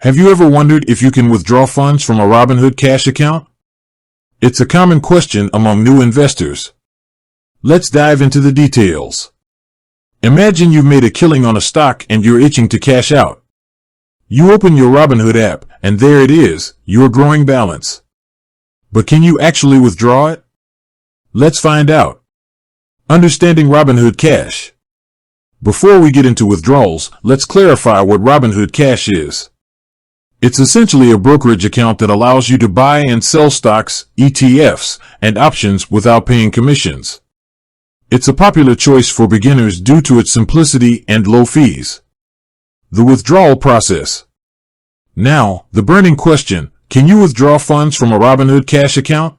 Have you ever wondered if you can withdraw funds from a Robinhood Cash account? It's a common question among new investors. Let's dive into the details. Imagine you've made a killing on a stock and you're itching to cash out. You open your Robinhood app, and there it is, your growing balance. But can you actually withdraw it? Let's find out. Understanding Robinhood Cash. Before we get into withdrawals, let's clarify what Robinhood Cash is. It's essentially a brokerage account that allows you to buy and sell stocks, ETFs, and options without paying commissions. It's a popular choice for beginners due to its simplicity and low fees. The withdrawal process. Now, the burning question, can you withdraw funds from a Robinhood Cash account?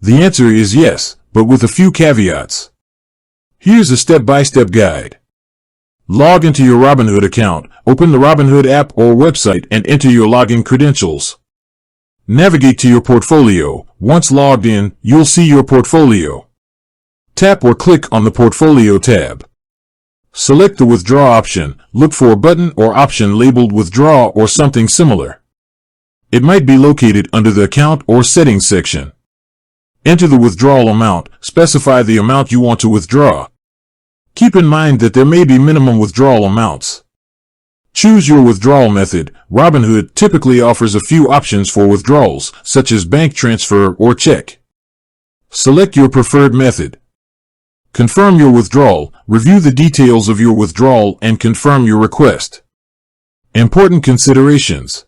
The answer is yes, but with a few caveats. Here's a step-by-step guide. Log into your Robinhood account, open the Robinhood app or website and enter your login credentials. Navigate to your portfolio. Once logged in, you'll see your portfolio. Tap or click on the Portfolio tab. Select the Withdraw option. Look for a button or option labeled Withdraw or something similar. It might be located under the Account or Settings section. Enter the withdrawal amount. Specify the amount you want to withdraw. Keep in mind that there may be minimum withdrawal amounts. Choose your withdrawal method. Robinhood typically offers a few options for withdrawals, such as bank transfer or check. Select your preferred method. Confirm your withdrawal. Review the details of your withdrawal and confirm your request. Important considerations.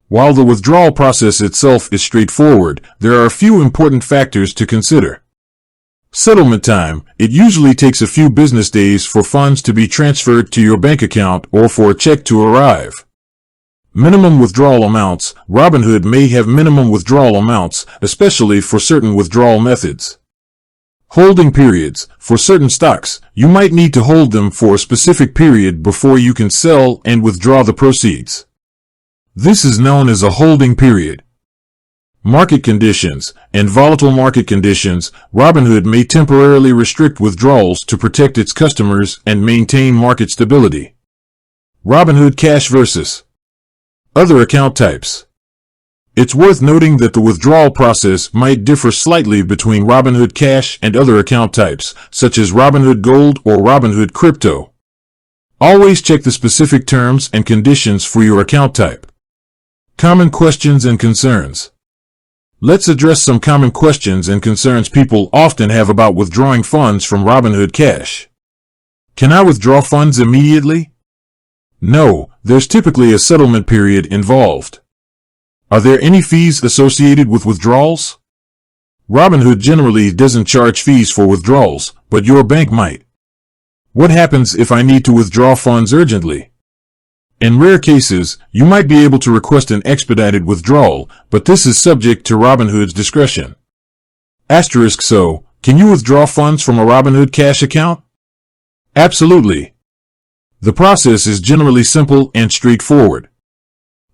While the withdrawal process itself is straightforward, there are a few important factors to consider. Settlement time. It usually takes a few business days for funds to be transferred to your bank account or for a check to arrive. Minimum withdrawal amounts. Robinhood may have minimum withdrawal amounts, especially for certain withdrawal methods. Holding periods. For certain stocks, you might need to hold them for a specific period before you can sell and withdraw the proceeds. This is known as a holding period. Market conditions. In volatile market conditions, Robinhood may temporarily restrict withdrawals to protect its customers and maintain market stability. Robinhood Cash versus other account types. It's worth noting that the withdrawal process might differ slightly between Robinhood Cash and other account types, such as Robinhood Gold or Robinhood Crypto. Always check the specific terms and conditions for your account type. Common questions and concerns. Let's address some common questions and concerns people often have about withdrawing funds from Robinhood Cash. Can I withdraw funds immediately? No, there's typically a settlement period involved. Are there any fees associated with withdrawals? Robinhood generally doesn't charge fees for withdrawals, but your bank might. What happens if I need to withdraw funds urgently? In rare cases, you might be able to request an expedited withdrawal, but this is subject to Robinhood's discretion. So, can you withdraw funds from a Robinhood Cash account? Absolutely. The process is generally simple and straightforward.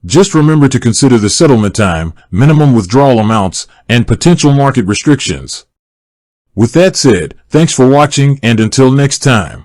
Just remember to consider the settlement time, minimum withdrawal amounts, and potential market restrictions. With that said, thanks for watching and until next time.